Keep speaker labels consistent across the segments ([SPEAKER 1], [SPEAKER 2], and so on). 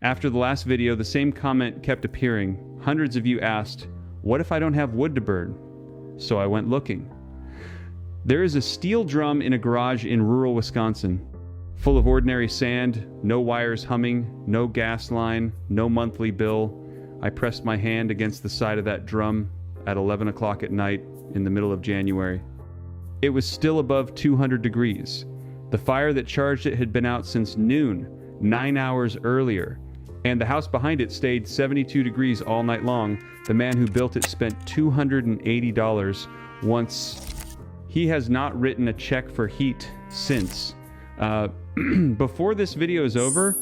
[SPEAKER 1] After the last video, the same comment kept appearing. Hundreds of you asked, "What if I don't have wood to burn?" So I went looking. There is a steel drum in a garage in rural Wisconsin, full of ordinary sand, no wires humming, no gas line, no monthly bill. I pressed my hand against the side of that drum at 11 o'clock at night in the middle of January. It was still above 200 degrees. The fire that charged it had been out since noon, 9 hours earlier, and the house behind it stayed 72 degrees all night long. The man who built it spent $280 once. He has not written a check for heat since. Before this video is over,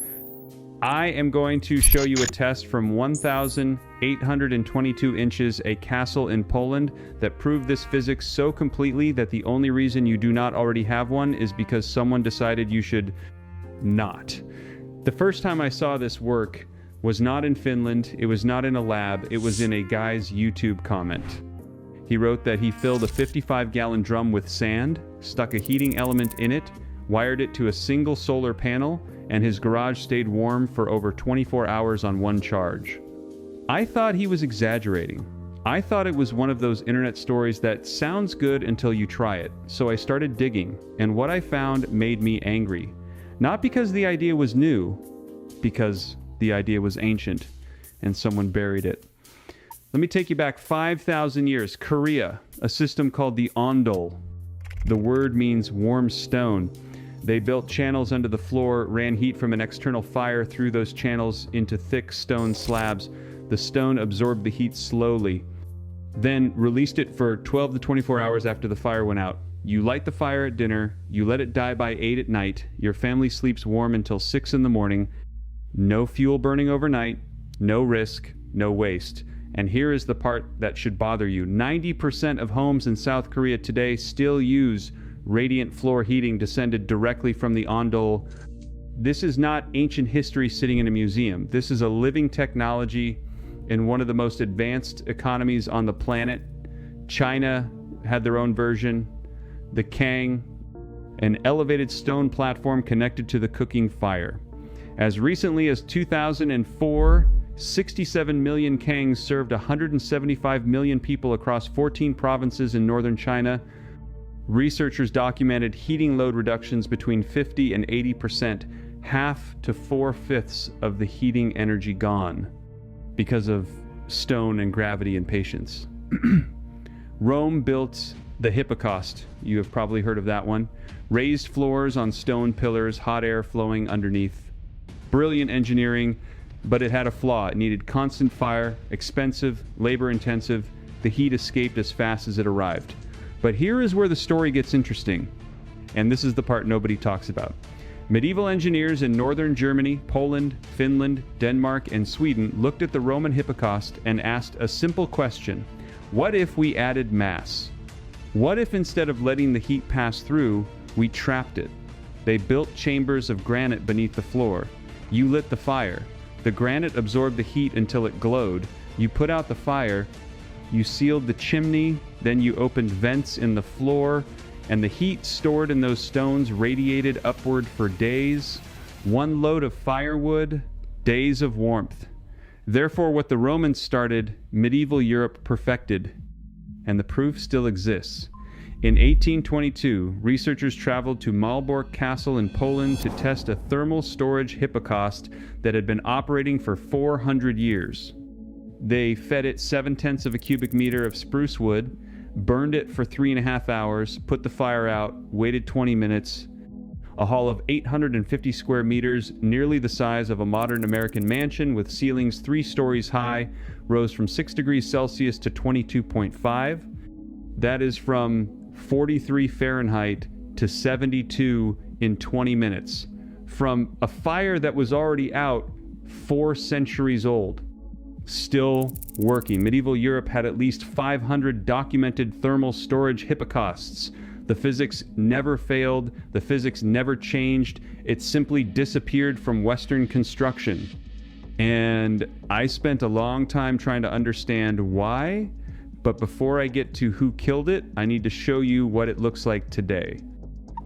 [SPEAKER 1] I am going to show you a test from 1,822 inches, a castle in Poland, that proved this physics so completely that the only reason you do not already have one is because someone decided you should not. The first time I saw this work was not in Finland, it was not in a lab, it was in a guy's YouTube comment. He wrote that he filled a 55-gallon drum with sand, stuck a heating element in it, wired it to a single solar panel, and his garage stayed warm for over 24 hours on one charge. I thought he was exaggerating. I thought it was one of those internet stories that sounds good until you try it. So I started digging, and what I found made me angry. Not because the idea was new, because the idea was ancient, and someone buried it. Let me take you back 5,000 years. Korea, a system called the ondol. The word means warm stone. They built channels under the floor, ran heat from an external fire through those channels into thick stone slabs. The stone absorbed the heat slowly, then released it for 12 to 24 hours after the fire went out. You light the fire at dinner, you let it die by 8 at night, your family sleeps warm until 6 in the morning. No fuel burning overnight, no risk, no waste. And here is the part that should bother you. 90% of homes in South Korea today still use radiant floor heating descended directly from the ondol. This is not ancient history sitting in a museum. This is a living technology in one of the most advanced economies on the planet. China had their own version. The Kang, an elevated stone platform connected to the cooking fire. As recently as 2004, 67 million Kangs served 175 million people across 14 provinces in northern China. Researchers documented heating load reductions between 50 and 80%, half to 4/5 of the heating energy gone because of stone and gravity and patience. Rome built the Hippocaust. You have probably heard of that one. Raised floors on stone pillars, hot air flowing underneath. Brilliant engineering, but it had a flaw. It needed constant fire, expensive, labor-intensive. The heat escaped as fast as it arrived. But here is where the story gets interesting, and this is the part nobody talks about. Medieval engineers in northern Germany, Poland, Finland, Denmark, and Sweden looked at the Roman Hippocaust and asked a simple question: what if we added mass? What if instead of letting the heat pass through, we trapped it? They built chambers of granite beneath the floor. You lit the fire. The granite absorbed the heat until it glowed. You put out the fire. You sealed the chimney. Then you opened vents in the floor, and the heat stored in those stones radiated upward for days. One load of firewood, days of warmth. Therefore, what the Romans started, medieval Europe perfected, and the proof still exists. In 1822, researchers traveled to Malbork Castle in Poland to test a thermal storage Hippocaust that had been operating for 400 years. They fed it 7/10 of a cubic meter of spruce wood, burned it for 3.5 hours, put the fire out, waited 20 minutes. A hall of 850 square meters, nearly the size of a modern American mansion with ceilings 3 stories high, rose from 6 degrees Celsius to 22.5. That is from 43 Fahrenheit to 72 in 20 minutes. From a fire that was already out 4 centuries old. Still working. Medieval Europe had at least 500 documented thermal storage Hippocausts. The physics never failed. The physics never changed. It simply disappeared from Western construction. And I spent a long time trying to understand why. But before I get to who killed it, I need to show you what it looks like today.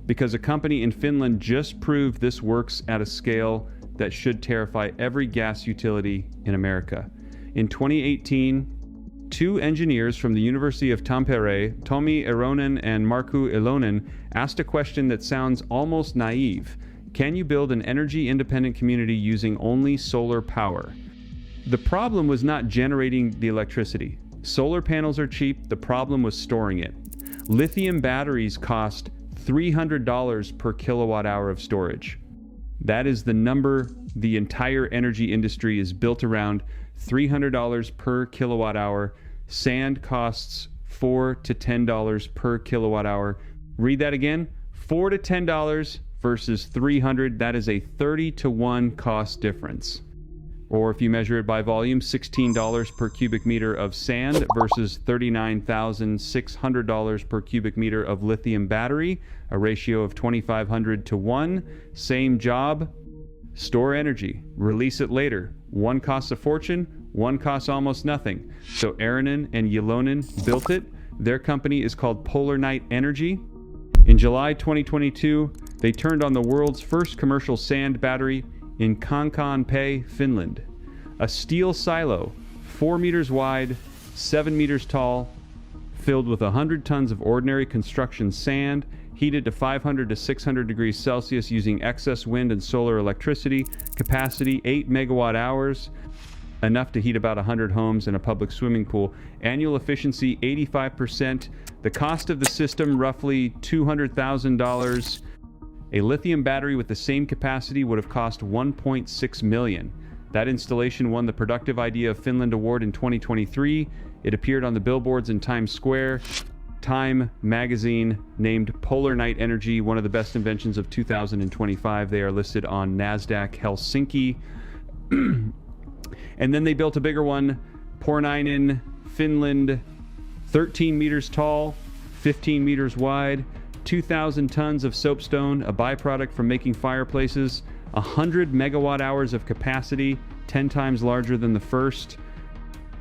[SPEAKER 1] Because a company in Finland just proved this works at a scale that should terrify every gas utility in America. In 2018, two engineers from the University of Tampere, Tomi Eronen and Markku Elonen, asked a question that sounds almost naive. Can you build an energy-independent community using only solar power? The problem was not generating the electricity. Solar panels are cheap, the problem was storing it. Lithium batteries cost $300 per kilowatt hour of storage. That is the number the entire energy industry is built around, $300 per kilowatt hour. Sand costs $4 to $10 per kilowatt hour. Read that again, $4 to $10 versus $300. That is a 30 to 1 cost difference. Or if you measure it by volume, $16 per cubic meter of sand versus $39,600 per cubic meter of lithium battery, a ratio of 2,500 to 1. Same job, store energy, release it later. One costs a fortune, one costs almost nothing. So Eronen and Ylonen built it. Their company is called Polar Night Energy. In July 2022, they turned on the world's first commercial sand battery in Kankaanpää, Finland. A steel silo, 4 meters wide, 7 meters tall, filled with 100 tons of ordinary construction sand, heated to 500 to 600 degrees Celsius using excess wind and solar electricity, capacity 8 megawatt hours, enough to heat about 100 homes and a public swimming pool. Annual efficiency 85%. The cost of the system roughly $200,000. A lithium battery with the same capacity would have cost $1.6 million. That installation won the Productive Idea of Finland Award in 2023. It appeared on the billboards in Times Square. Time magazine named Polar Night Energy one of the best inventions of 2025. They are listed on NASDAQ Helsinki. And then they built a bigger one, Pornainen, Finland, 13 meters tall, 15 meters wide, 2,000 tons of soapstone, a byproduct from making fireplaces, 100 megawatt hours of capacity, 10 times larger than the first,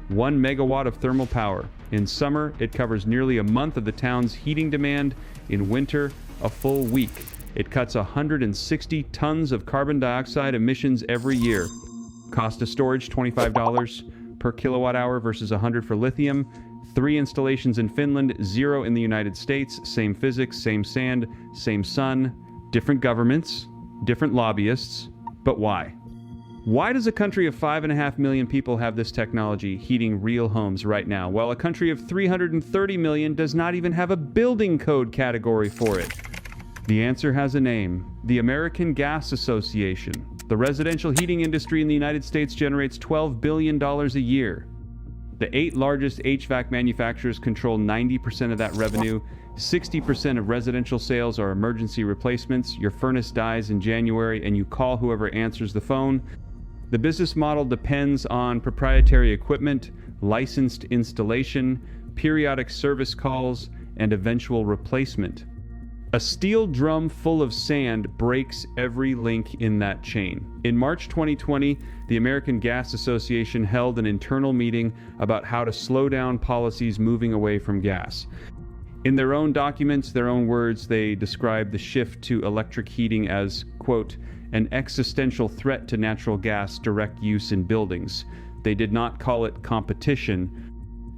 [SPEAKER 1] 1 megawatt of thermal power. In summer, it covers nearly a month of the town's heating demand. In winter, a full week. It cuts 160 tons of carbon dioxide emissions every year. Cost of storage, $25 per kilowatt hour versus $100 for lithium. 3 installations in Finland, 0 in the United States. Same physics, same sand, same sun. Different governments, different lobbyists. But why? Why does a country of 5.5 million people have this technology heating real homes right now, while a country of 330 million does not even have a building code category for it? The answer has a name: the American Gas Association. The residential heating industry in the United States generates $12 billion a year. The 8 largest HVAC manufacturers control 90% of that revenue. 60% of residential sales are emergency replacements. Your furnace dies in January and you call whoever answers the phone. The business model depends on proprietary equipment, licensed installation, periodic service calls, and eventual replacement. A steel drum full of sand breaks every link in that chain. In March 2020, the American Gas Association held an internal meeting about how to slow down policies moving away from gas. In their own documents, their own words, they describe the shift to electric heating as, quote, an existential threat to natural gas direct use in buildings. They did not call it competition.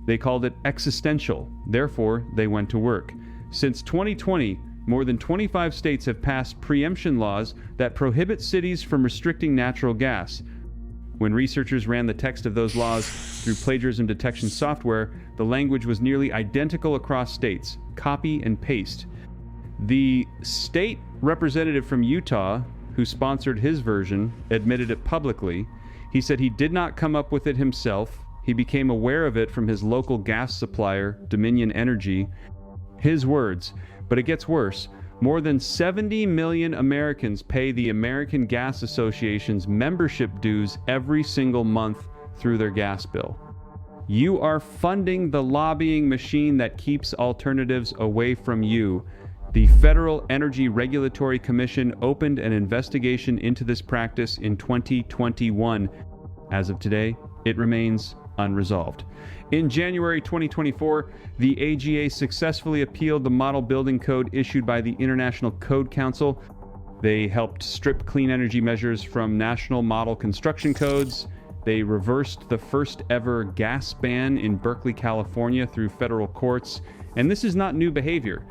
[SPEAKER 1] They called it existential. Therefore, they went to work. Since 2020, more than 25 states have passed preemption laws that prohibit cities from restricting natural gas. When researchers ran the text of those laws through plagiarism detection software, the language was nearly identical across states. Copy and paste. The state representative from Utah, who sponsored his version, admitted it publicly. He said he did not come up with it himself. He became aware of it from his local gas supplier, Dominion Energy. His words, but it gets worse. More than 70 million Americans pay the American Gas Association's membership dues every single month through their gas bill. You are funding the lobbying machine that keeps alternatives away from you. The Federal Energy Regulatory Commission opened an investigation into this practice in 2021. As of today, it remains unresolved. In January 2024, the AGA successfully appealed the model building code issued by the International Code Council. They helped strip clean energy measures from national model construction codes. They reversed the first ever gas ban in Berkeley, California through federal courts. And this is not new behavior.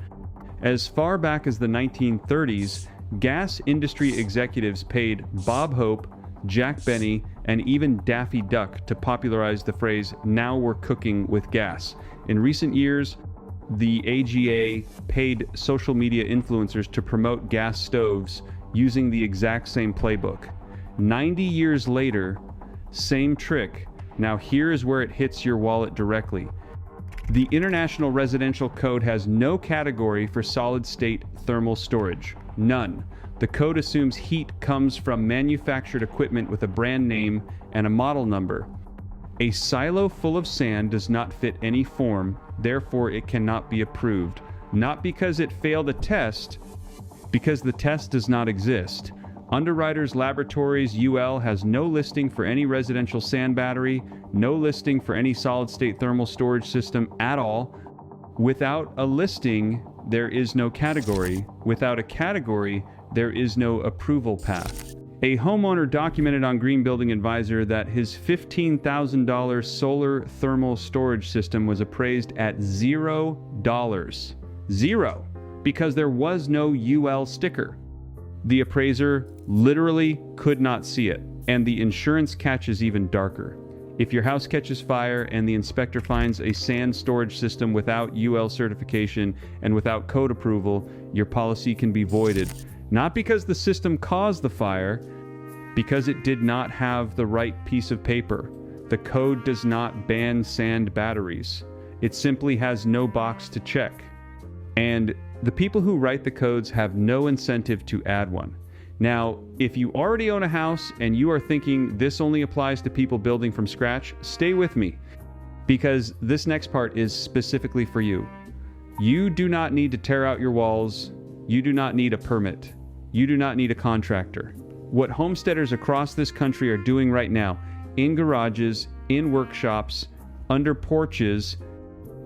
[SPEAKER 1] As far back as the 1930s, gas industry executives paid Bob Hope, Jack Benny, and even Daffy Duck to popularize the phrase, "Now we're cooking with gas." In recent years, the AGA paid social media influencers to promote gas stoves using the exact same playbook. 90 years later, same trick. Now here is where it hits your wallet directly. The International Residential Code has no category for solid-state thermal storage. None. The code assumes heat comes from manufactured equipment with a brand name and a model number. A silo full of sand does not fit any form, therefore it cannot be approved. Not because it failed a test, because the test does not exist. Underwriters Laboratories UL has no listing for any residential sand battery, no listing for any solid-state thermal storage system at all. Without a listing, there is no category. Without a category, there is no approval path. A homeowner documented on Green Building Advisor that his $15,000 solar thermal storage system was appraised at $0. Zero. Because there was no UL sticker. The appraiser literally could not see it, and the insurance catch is even darker. If your house catches fire and the inspector finds a sand storage system without UL certification and without code approval, your policy can be voided. Not because the system caused the fire, because it did not have the right piece of paper. The code does not ban sand batteries. It simply has no box to check. And the people who write the codes have no incentive to add one. Now, if you already own a house and you are thinking this only applies to people building from scratch, stay with me, because this next part is specifically for you. You do not need to tear out your walls. You do not need a permit. You do not need a contractor. What homesteaders across this country are doing right now, in garages, in workshops, under porches,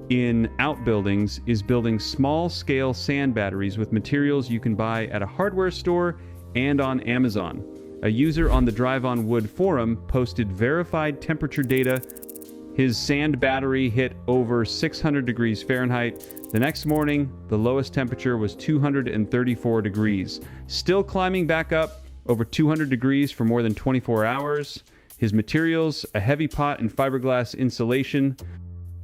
[SPEAKER 1] in outbuildings, is building small-scale sand batteries with materials you can buy at a hardware store and on Amazon. A user on the Drive on Wood forum posted verified temperature data. His sand battery hit over 600 degrees Fahrenheit. The next morning, the lowest temperature was 234 degrees. Still climbing back up over 200 degrees for more than 24 hours. His materials, a heavy pot and fiberglass insulation,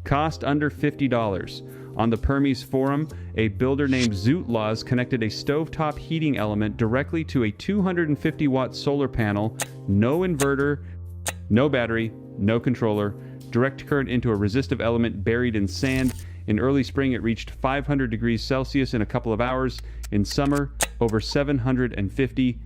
[SPEAKER 1] cost under $50. On the Permies forum, a builder named Zootlaws connected a stovetop heating element directly to a 250-watt solar panel, no inverter, no battery, no controller, direct current into a resistive element buried in sand. In early spring, it reached 500 degrees Celsius in a couple of hours. In summer, over 750.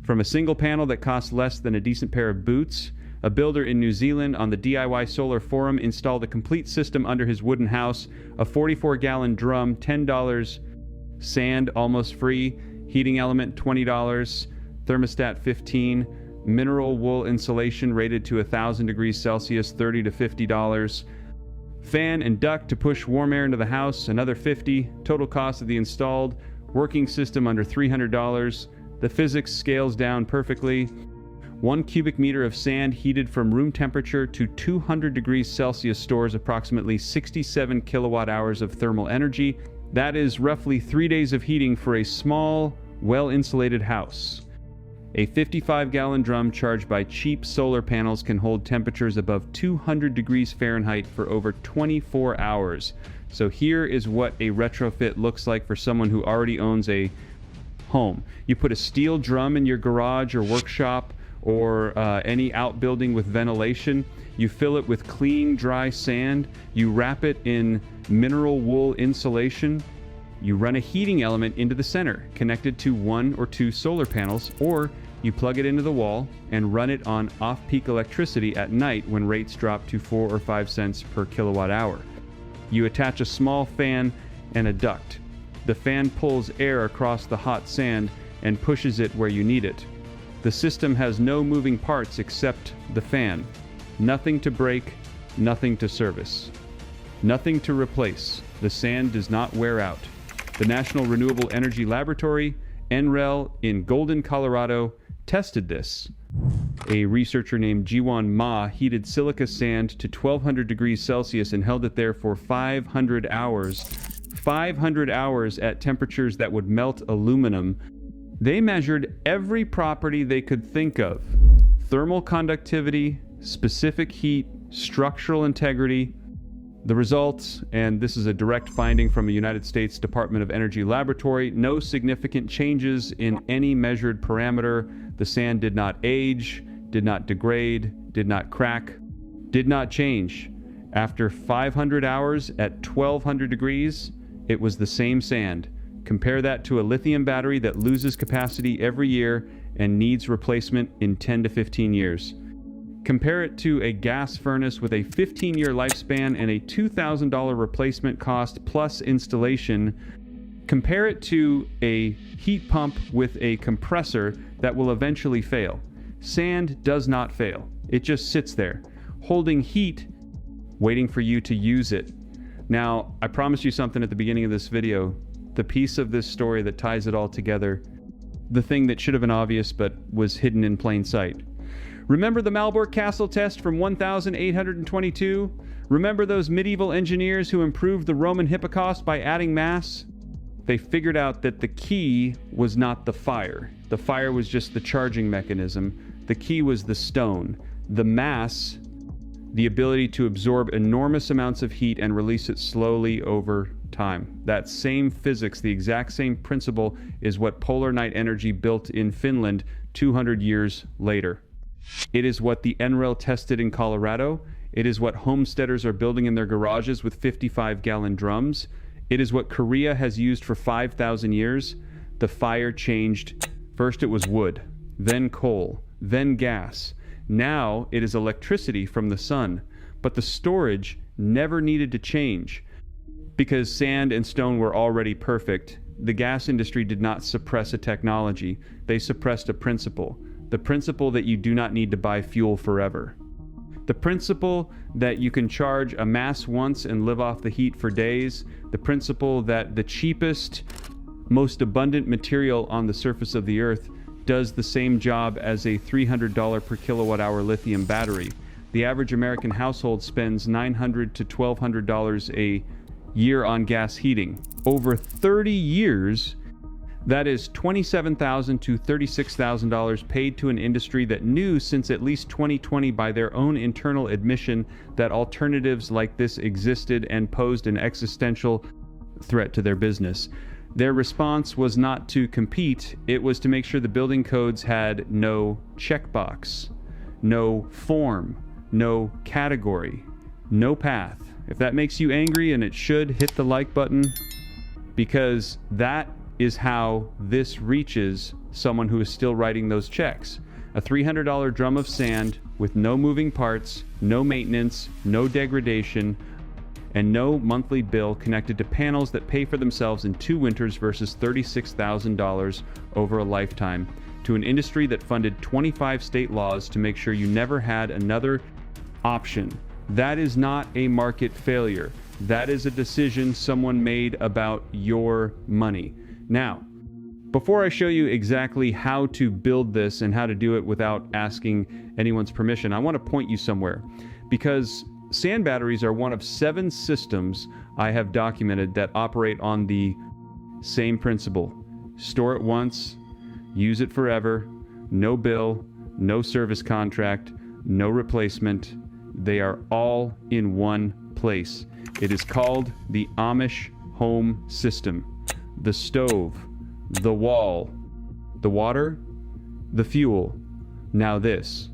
[SPEAKER 1] From a single panel that cost less than a decent pair of boots, a builder in New Zealand on the DIY Solar Forum installed a complete system under his wooden house, a 44-gallon drum, $10, sand almost free, heating element $20, thermostat $15, mineral wool insulation rated to 1,000 degrees Celsius, $30 to $50, fan and duct to push warm air into the house, another $50, total cost of the installed working system under $300. The physics scales down perfectly. 1 cubic meter of sand heated from room temperature to 200 degrees Celsius stores approximately 67 kilowatt hours of thermal energy. That is roughly 3 days of heating for a small, well-insulated house. A 55-gallon drum charged by cheap solar panels can hold temperatures above 200 degrees Fahrenheit for over 24 hours. So here is what a retrofit looks like for someone who already owns a home. You put a steel drum in your garage or workshop or any outbuilding with ventilation. You fill it with clean, dry sand. You wrap it in mineral wool insulation. You run a heating element into the center, connected to 1 or 2 solar panels, or you plug it into the wall and run it on off-peak electricity at night when rates drop to 4 or 5 cents per kilowatt hour. You attach a small fan and a duct. The fan pulls air across the hot sand and pushes it where you need it. The system has no moving parts except the fan. Nothing to break, nothing to service. Nothing to replace. The sand does not wear out. The National Renewable Energy Laboratory NREL in Golden, Colorado, tested this. A researcher named Jiwon Ma heated silica sand to 1200 degrees Celsius and held it there for 500 hours. 500 hours at temperatures that would melt aluminum. They measured every property they could think of. Thermal conductivity, specific heat, structural integrity. The results, and this is a direct finding from a United States Department of Energy laboratory, no significant changes in any measured parameter. The sand did not age, did not degrade, did not crack, did not change. After 500 hours at 1200 degrees, it was the same sand. Compare that to a lithium battery that loses capacity every year and needs replacement in 10 to 15 years. Compare it to a gas furnace with a 15-year lifespan and a $2,000 replacement cost plus installation. Compare it to a heat pump with a compressor that will eventually fail. Sand does not fail. It just sits there, holding heat, waiting for you to use it. Now, I promised you something at the beginning of this video. The piece of this story that ties it all together. The thing that should have been obvious but was hidden in plain sight. Remember the Malbork Castle test from 1822? Remember those medieval engineers who improved the Roman Hippocaust by adding mass? They figured out that the key was not the fire. The fire was just the charging mechanism. The key was the stone. The mass, the ability to absorb enormous amounts of heat and release it slowly over time. That same physics, the exact same principle, is what Polar Night Energy built in Finland 200 years later. It is what the NREL tested in Colorado. It is what homesteaders are building in their garages with 55-gallon drums. It is what Korea has used for 5,000 years. The fire changed. First it was wood, then coal, then gas. Now it is electricity from the sun. But the storage never needed to change. Because sand and stone were already perfect, the gas industry did not suppress a technology. They suppressed a principle. The principle that you do not need to buy fuel forever. The principle that you can charge a mass once and live off the heat for days. The principle that the cheapest, most abundant material on the surface of the earth does the same job as a $300 per kilowatt hour lithium battery. The average American household spends $900 to $1,200 a year on gas heating. Over 30 years, that is $27,000 to $36,000 paid to an industry that knew since at least 2020 by their own internal admission that alternatives like this existed and posed an existential threat to their business. Their response was not to compete, it was to make sure the building codes had no checkbox, no form, no category, no path. If that makes you angry, and it should, hit the like button, because that is how this reaches someone who is still writing those checks. A $300 drum of sand with no moving parts, no maintenance, no degradation, and no monthly bill connected to panels that pay for themselves in 2 winters versus $36,000 over a lifetime, to an industry that funded 25 state laws to make sure you never had another option. That is not a market failure. That is a decision someone made about your money. Now, before I show you exactly how to build this and how to do it without asking anyone's permission, I want to point you somewhere, because sand batteries are one of 7 systems I have documented that operate on the same principle. Store it once, use it forever, no bill, no service contract, no replacement. They are all in one place. It is called the Amish Home System. The stove, the wall, the water, the fuel, now this.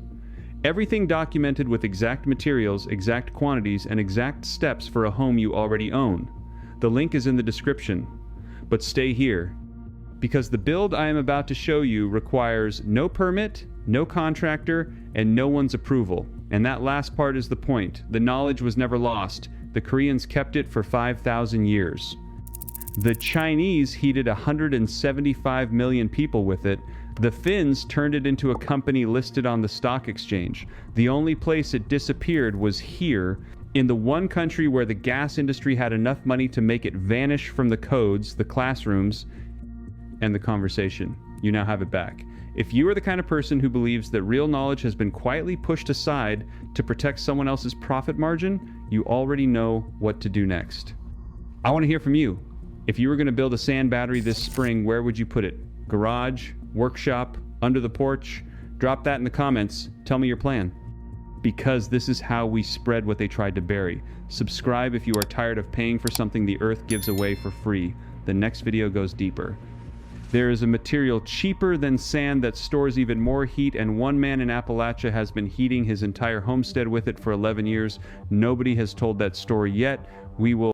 [SPEAKER 1] Everything documented with exact materials, exact quantities, and exact steps for a home you already own. The link is in the description. But stay here, because the build I am about to show you requires no permit, no contractor, and no one's approval. And that last part is the point. The knowledge was never lost. The Koreans kept it for 5,000 years. The Chinese heated 175 million people with it. The Finns turned it into a company listed on the stock exchange. The only place it disappeared was here, in the one country where the gas industry had enough money to make it vanish from the codes, the classrooms, end the conversation. You now have it back. If you are the kind of person who believes that real knowledge has been quietly pushed aside to protect someone else's profit margin, you already know what to do next. I want to hear from you. If you were going to build a sand battery this spring, where would you put it? Garage, workshop, under the porch? Drop that in the comments. Tell me your plan. Because this is how we spread what they tried to bury. Subscribe if you are tired of paying for something the earth gives away for free. The next video goes deeper. There is a material cheaper than sand that stores even more heat, and one man in Appalachia has been heating his entire homestead with it for 11 years. Nobody has told that story yet. We will